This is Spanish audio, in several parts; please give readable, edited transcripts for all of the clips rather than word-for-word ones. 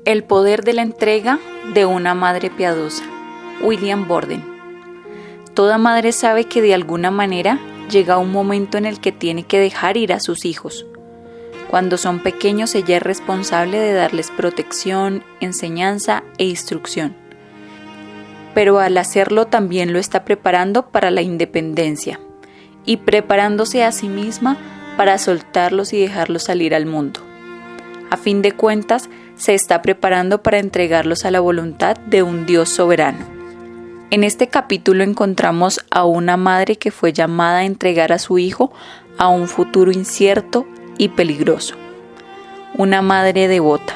El poder de la entrega de una madre piadosa. William Borden. Toda madre sabe que de alguna manera llega un momento en el que tiene que dejar ir a sus hijos. Cuando son pequeños, ella es responsable de darles protección, enseñanza e instrucción. Pero al hacerlo también lo está preparando para la independencia y preparándose a sí misma para soltarlos y dejarlos salir al mundo. A fin de cuentas, se está preparando para entregarlos a la voluntad de un Dios soberano. En este capítulo encontramos a una madre que fue llamada a entregar a su hijo a un futuro incierto y peligroso. Una madre devota.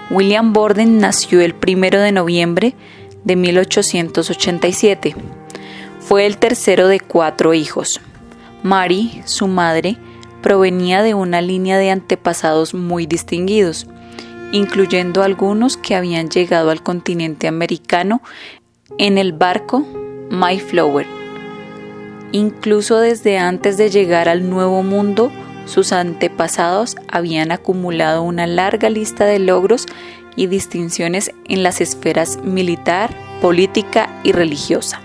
William Borden nació el 1 de noviembre de 1887. Fue el tercero de 4 hijos. Mary, su madre, provenía de una línea de antepasados muy distinguidos, incluyendo algunos que habían llegado al continente americano en el barco Mayflower. Incluso desde antes de llegar al Nuevo Mundo, sus antepasados habían acumulado una larga lista de logros y distinciones en las esferas militar, política y religiosa.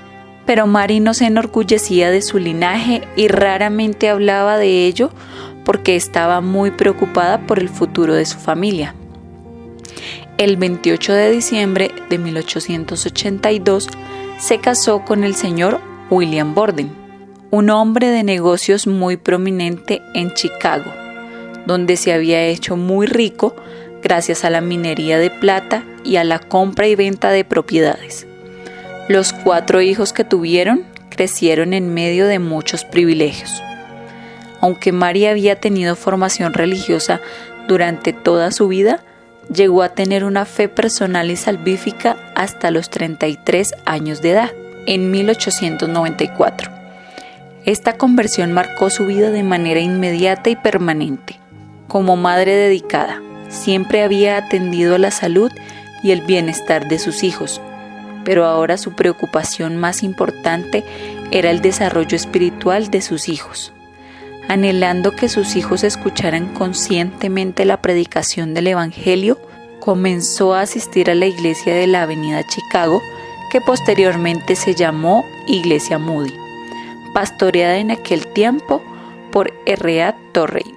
Pero Mary no se enorgullecía de su linaje y raramente hablaba de ello porque estaba muy preocupada por el futuro de su familia. El 28 de diciembre de 1882 se casó con el señor William Borden, un hombre de negocios muy prominente en Chicago, donde se había hecho muy rico gracias a la minería de plata y a la compra y venta de propiedades. Los 4 hijos que tuvieron crecieron en medio de muchos privilegios. Aunque Mary había tenido formación religiosa durante toda su vida, llegó a tener una fe personal y salvífica hasta los 33 años de edad, en 1894. Esta conversión marcó su vida de manera inmediata y permanente. Como madre dedicada, siempre había atendido a la salud y el bienestar de sus hijos, pero ahora su preocupación más importante era el desarrollo espiritual de sus hijos. Anhelando que sus hijos escucharan conscientemente la predicación del Evangelio, comenzó a asistir a la iglesia de la Avenida Chicago, que posteriormente se llamó Iglesia Moody, pastoreada en aquel tiempo por R.A. Torrey.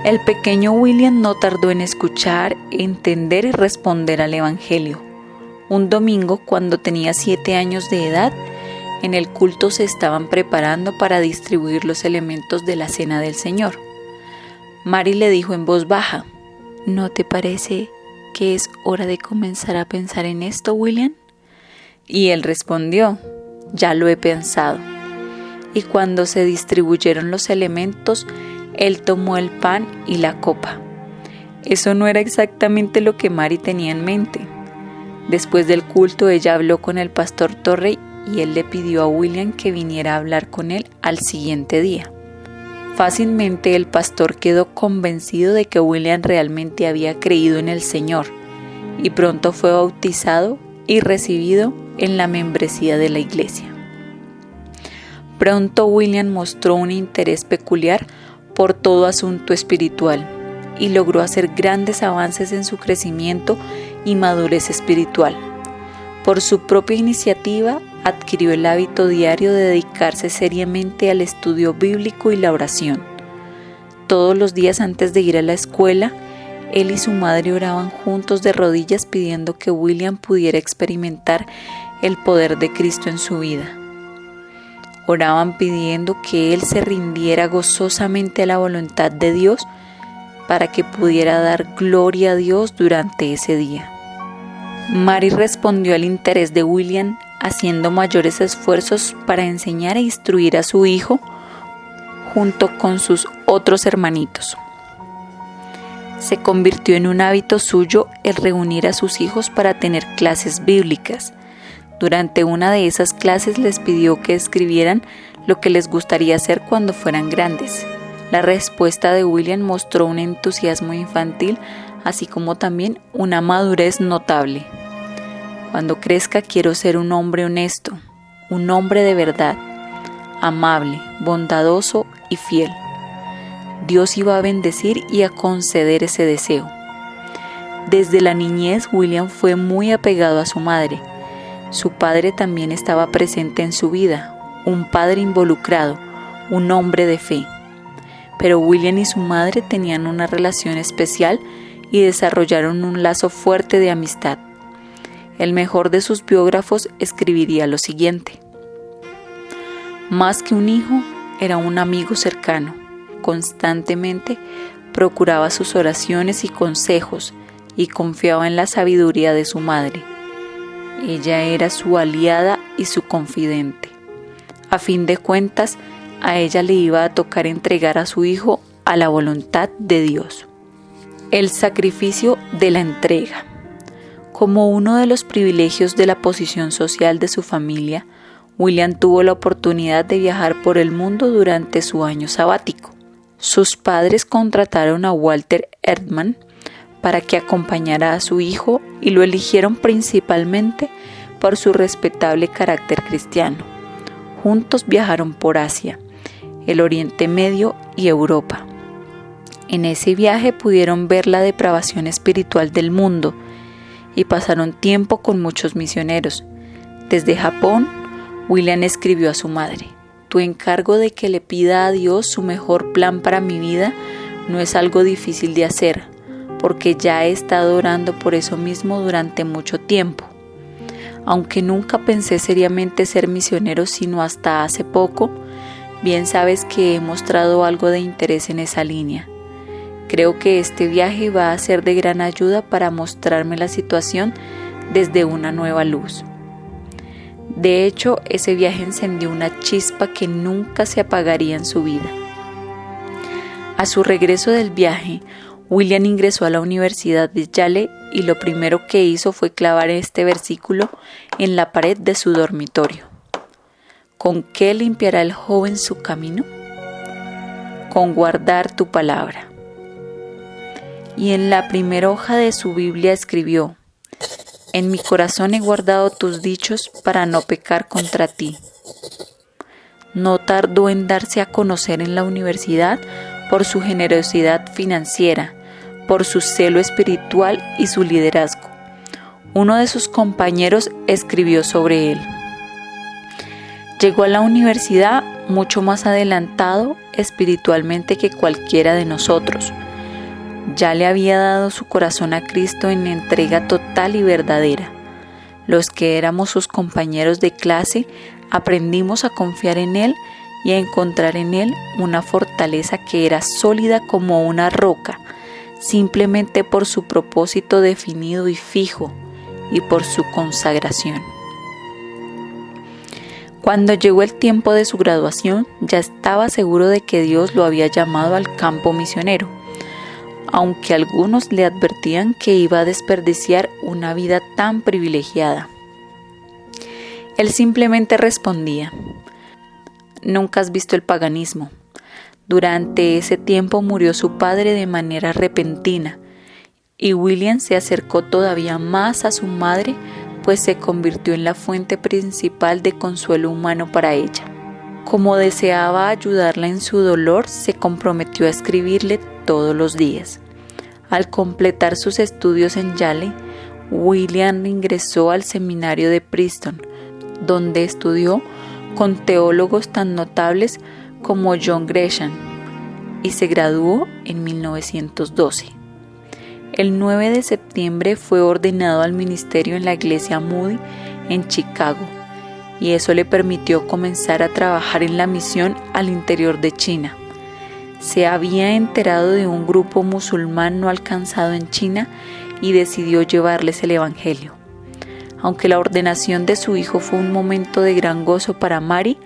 El pequeño William no tardó en escuchar, entender y responder al Evangelio. Un domingo, cuando tenía 7 años de edad, en el culto se estaban preparando para distribuir los elementos de la cena del Señor. Mary le dijo en voz baja: ¿No te parece que es hora de comenzar a pensar en esto, William? Y él respondió: ya lo he pensado. Y cuando se distribuyeron los elementos, él tomó el pan y la copa. Eso no era exactamente lo que Mary tenía en mente. Después del culto, ella habló con el pastor Torrey y él le pidió a William que viniera a hablar con él al siguiente día. Fácilmente el pastor quedó convencido de que William realmente había creído en el Señor y pronto fue bautizado y recibido en la membresía de la iglesia. Pronto William mostró un interés peculiar por todo asunto espiritual y logró hacer grandes avances en su crecimiento y madurez espiritual. Por su propia iniciativa, adquirió el hábito diario de dedicarse seriamente al estudio bíblico y la oración. Todos los días antes de ir a la escuela, él y su madre oraban juntos de rodillas pidiendo que William pudiera experimentar el poder de Cristo en su vida. Oraban pidiendo que él se rindiera gozosamente a la voluntad de Dios para que pudiera dar gloria a Dios durante ese día. Mary respondió al interés de William haciendo mayores esfuerzos para enseñar e instruir a su hijo junto con sus otros hermanitos. Se convirtió en un hábito suyo el reunir a sus hijos para tener clases bíblicas. Durante una de esas clases les pidió que escribieran lo que les gustaría hacer cuando fueran grandes. La respuesta de William mostró un entusiasmo infantil, así como también una madurez notable. Cuando crezca quiero ser un hombre honesto, un hombre de verdad, amable, bondadoso y fiel. Dios iba a bendecir y a conceder ese deseo. Desde la niñez, William fue muy apegado a su madre. Su padre también estaba presente en su vida, un padre involucrado, un hombre de fe. Pero William y su madre tenían una relación especial y desarrollaron un lazo fuerte de amistad. El mejor de sus biógrafos escribiría lo siguiente: más que un hijo, era un amigo cercano. Constantemente procuraba sus oraciones y consejos y confiaba en la sabiduría de su madre. Ella era su aliada y su confidente. A fin de cuentas, a ella le iba a tocar entregar a su hijo a la voluntad de Dios. El sacrificio de la entrega. Como uno de los privilegios de la posición social de su familia, William tuvo la oportunidad de viajar por el mundo durante su año sabático. Sus padres contrataron a Walter Erdmann para que acompañara a su hijo y lo eligieron principalmente por su respetable carácter cristiano. Juntos viajaron por Asia, el Oriente Medio y Europa. En ese viaje pudieron ver la depravación espiritual del mundo y pasaron tiempo con muchos misioneros. Desde Japón, William escribió a su madre: tu encargo de que le pida a Dios su mejor plan para mi vida no es algo difícil de hacer, porque ya he estado orando por eso mismo durante mucho tiempo. Aunque nunca pensé seriamente ser misionero sino hasta hace poco, bien sabes que he mostrado algo de interés en esa línea. Creo que este viaje va a ser de gran ayuda para mostrarme la situación desde una nueva luz. De hecho, ese viaje encendió una chispa que nunca se apagaría en su vida. A su regreso del viaje, William ingresó a la Universidad de Yale y lo primero que hizo fue clavar este versículo en la pared de su dormitorio. ¿Con qué limpiará el joven su camino? Con guardar tu palabra. Y en la primera hoja de su Biblia escribió: en mi corazón he guardado tus dichos para no pecar contra ti. No tardó en darse a conocer en la universidad por su generosidad financiera, por su celo espiritual y su liderazgo. Uno de sus compañeros escribió sobre él: llegó a la universidad mucho más adelantado espiritualmente que cualquiera de nosotros. Ya le había dado su corazón a Cristo en entrega total y verdadera. Los que éramos sus compañeros de clase aprendimos a confiar en Él y a encontrar en Él una fortaleza que era sólida como una roca, simplemente por su propósito definido y fijo y por su consagración. Cuando llegó el tiempo de su graduación, ya estaba seguro de que Dios lo había llamado al campo misionero, aunque algunos le advertían que iba a desperdiciar una vida tan privilegiada. Él simplemente respondía: nunca has visto el paganismo. Durante ese tiempo murió su padre de manera repentina y William se acercó todavía más a su madre, pues se convirtió en la fuente principal de consuelo humano para ella. Como deseaba ayudarla en su dolor, se comprometió a escribirle todos los días. Al completar sus estudios en Yale, William ingresó al seminario de Princeton, donde estudió con teólogos tan notables como John Gresham, y se graduó en 1912. El 9 de septiembre fue ordenado al ministerio en la iglesia Moody en Chicago, y eso le permitió comenzar a trabajar en la misión al interior de China. Se había enterado de un grupo musulmán no alcanzado en China y decidió llevarles el evangelio. Aunque la ordenación de su hijo fue un momento de gran gozo para Mary,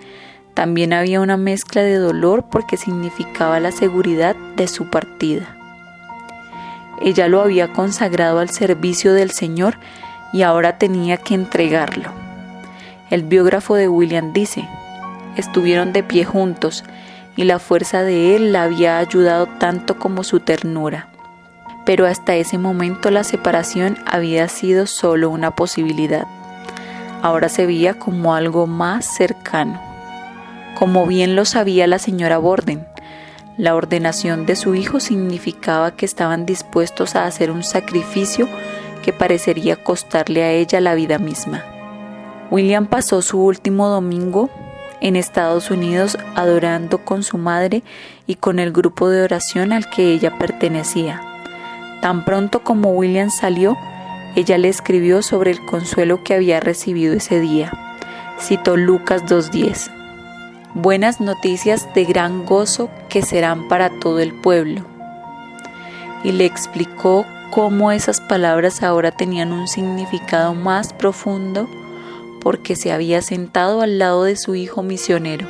también había una mezcla de dolor porque significaba la seguridad de su partida. Ella lo había consagrado al servicio del Señor y ahora tenía que entregarlo. El biógrafo de William dice: estuvieron de pie juntos y la fuerza de él la había ayudado tanto como su ternura. Pero hasta ese momento la separación había sido solo una posibilidad. Ahora se veía como algo más cercano. Como bien lo sabía la señora Borden, La ordenación de su hijo significaba que estaban dispuestos a hacer un sacrificio que parecería costarle a ella la vida misma. William pasó su último domingo en Estados Unidos adorando con su madre y con el grupo de oración al que ella pertenecía. Tan pronto como William salió, ella le escribió sobre el consuelo que había recibido ese día. Citó Lucas 2:10. Buenas noticias de gran gozo que serán para todo el pueblo. Y le explicó cómo esas palabras ahora tenían un significado más profundo porque se había sentado al lado de su hijo misionero.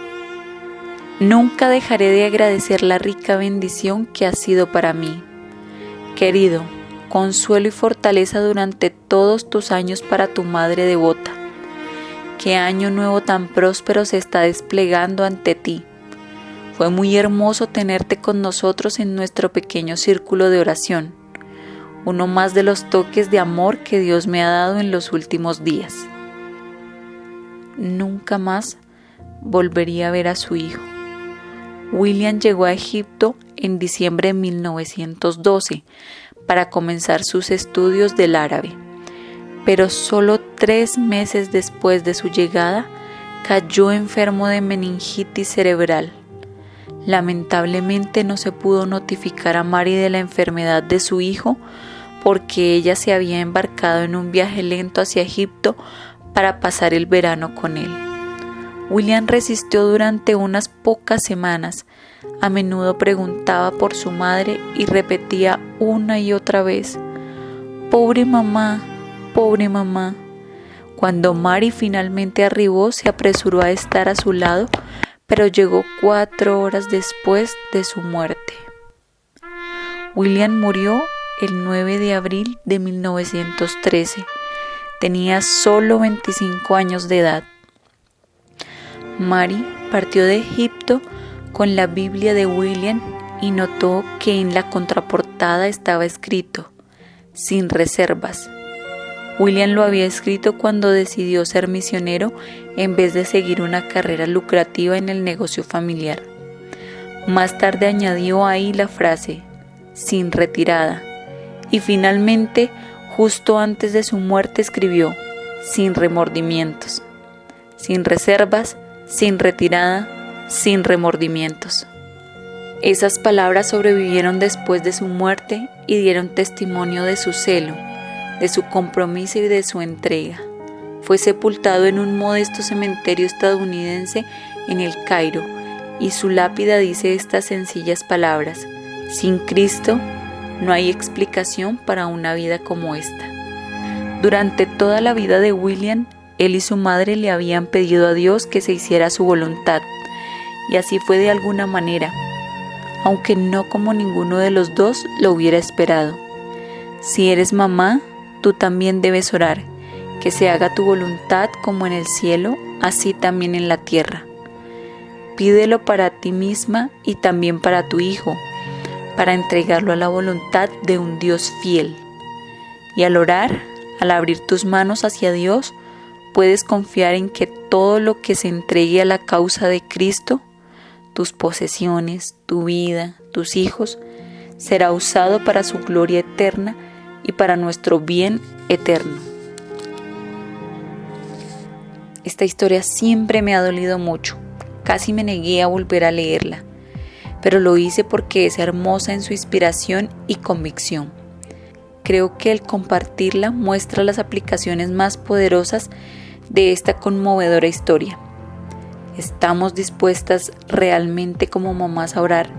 Nunca dejaré de agradecer la rica bendición que ha sido para mí. Querido, consuelo y fortaleza durante todos tus años para tu madre devota. Qué año nuevo tan próspero se está desplegando ante ti. Fue muy hermoso tenerte con nosotros en nuestro pequeño círculo de oración. Uno más de los toques de amor que Dios me ha dado en los últimos días. Nunca más volvería a ver a su hijo. William llegó a Egipto en diciembre de 1912 para comenzar sus estudios del árabe. Pero solo 3 meses después de su llegada, cayó enfermo de meningitis cerebral. Lamentablemente no se pudo notificar a Mary de la enfermedad de su hijo porque ella se había embarcado en un viaje lento hacia Egipto para pasar el verano con él. William resistió durante unas pocas semanas. A menudo preguntaba por su madre y repetía una y otra vez: «Pobre mamá, pobre mamá». Cuando Mary finalmente arribó, se apresuró a estar a su lado, pero llegó 4 horas después de su muerte. William murió el 9 de abril de 1913. Tenía solo 25 años de edad. Mary partió de Egipto con la Biblia de William y notó que en la contraportada estaba escrito: «Sin reservas». William lo había escrito cuando decidió ser misionero en vez de seguir una carrera lucrativa en el negocio familiar. Más tarde añadió ahí la frase «sin retirada» y finalmente, justo antes de su muerte, escribió «sin remordimientos». Sin reservas, sin retirada, sin remordimientos. Esas palabras sobrevivieron después de su muerte y dieron testimonio de su celo, de su compromiso y de su entrega. Fue sepultado en un modesto cementerio estadounidense en El Cairo y su lápida dice estas sencillas palabras: «Sin Cristo no hay explicación para una vida como esta». Durante toda la vida de William, él y su madre le habían pedido a Dios que se hiciera su voluntad, y así fue de alguna manera, aunque no como ninguno de los dos lo hubiera esperado. Si eres mamá, tú también debes orar, que se haga tu voluntad como en el cielo, así también en la tierra. Pídelo para ti misma y también para tu hijo, para entregarlo a la voluntad de un Dios fiel. Y al orar, al abrir tus manos hacia Dios, puedes confiar en que todo lo que se entregue a la causa de Cristo, tus posesiones, tu vida, tus hijos, será usado para su gloria eterna y para nuestro bien eterno. Esta historia siempre me ha dolido mucho. Casi me negué a volver a leerla, pero lo hice porque es hermosa en su inspiración y convicción. Creo que el compartirla muestra las aplicaciones más poderosas de esta conmovedora historia. ¿Estamos dispuestas realmente como mamás a orar?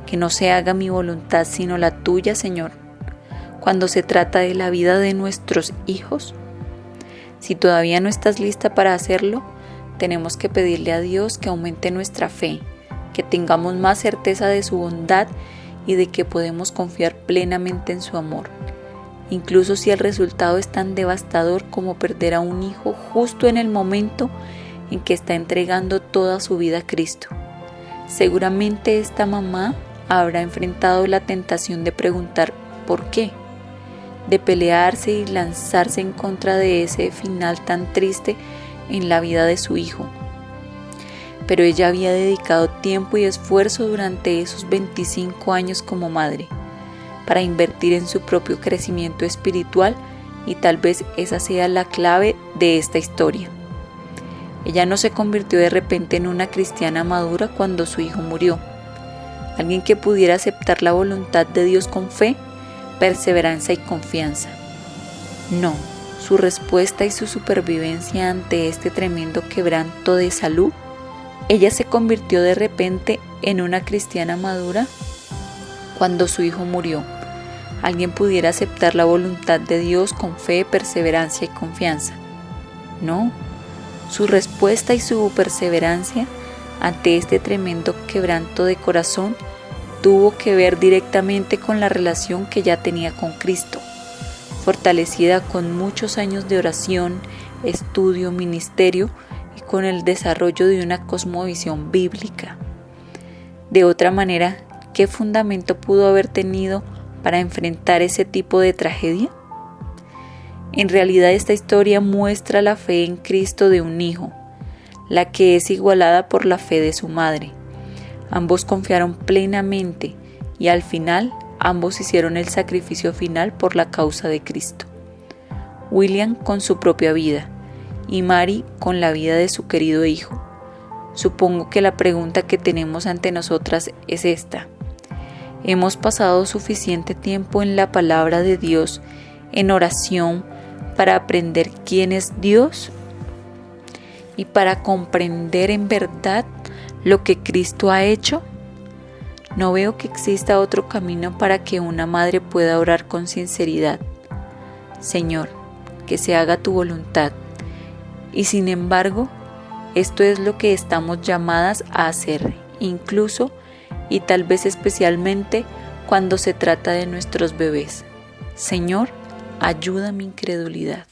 Que no se haga mi voluntad sino la tuya, Señor, cuando se trata de la vida de nuestros hijos. Si todavía no estás lista para hacerlo, tenemos que pedirle a Dios que aumente nuestra fe, que tengamos más certeza de su bondad y de que podemos confiar plenamente en su amor, incluso si el resultado es tan devastador como perder a un hijo justo en el momento en que está entregando toda su vida a Cristo. Seguramente esta mamá habrá enfrentado la tentación de preguntar ¿por qué?, de pelearse y lanzarse en contra de ese final tan triste en la vida de su hijo. pero ella había dedicado tiempo y esfuerzo durante esos 25 años como madre para invertir en su propio crecimiento espiritual, y tal vez esa sea la clave de esta historia. Ella no se convirtió de repente en una cristiana madura cuando su hijo murió, alguien que pudiera aceptar la voluntad de Dios con fe, perseverancia y confianza. No, su respuesta y su supervivencia ante este tremendo quebranto de salud, ella se convirtió de repente en una cristiana madura cuando su hijo murió. Alguien pudiera aceptar la voluntad de Dios con fe, perseverancia y confianza. No, su respuesta y su perseverancia ante este tremendo quebranto de corazón tuvo que ver directamente con la relación que ya tenía con Cristo, fortalecida con muchos años de oración, estudio, ministerio y con el desarrollo de una cosmovisión bíblica. De otra manera, ¿qué fundamento pudo haber tenido para enfrentar ese tipo de tragedia? En realidad, esta historia muestra la fe en Cristo de un hijo, la que es igualada por la fe de su madre. Ambos confiaron plenamente y al final ambos hicieron el sacrificio final por la causa de Cristo. William con su propia vida y Mary con la vida de su querido hijo. Supongo que la pregunta que tenemos ante nosotras es esta: ¿hemos pasado suficiente tiempo en la palabra de Dios, en oración, para aprender quién es Dios y para comprender en verdad lo que Cristo ha hecho? No veo que exista otro camino para que una madre pueda orar con sinceridad: Señor, que se haga tu voluntad. Y sin embargo, esto es lo que estamos llamadas a hacer, incluso y tal vez especialmente cuando se trata de nuestros bebés. Señor, ayuda mi incredulidad.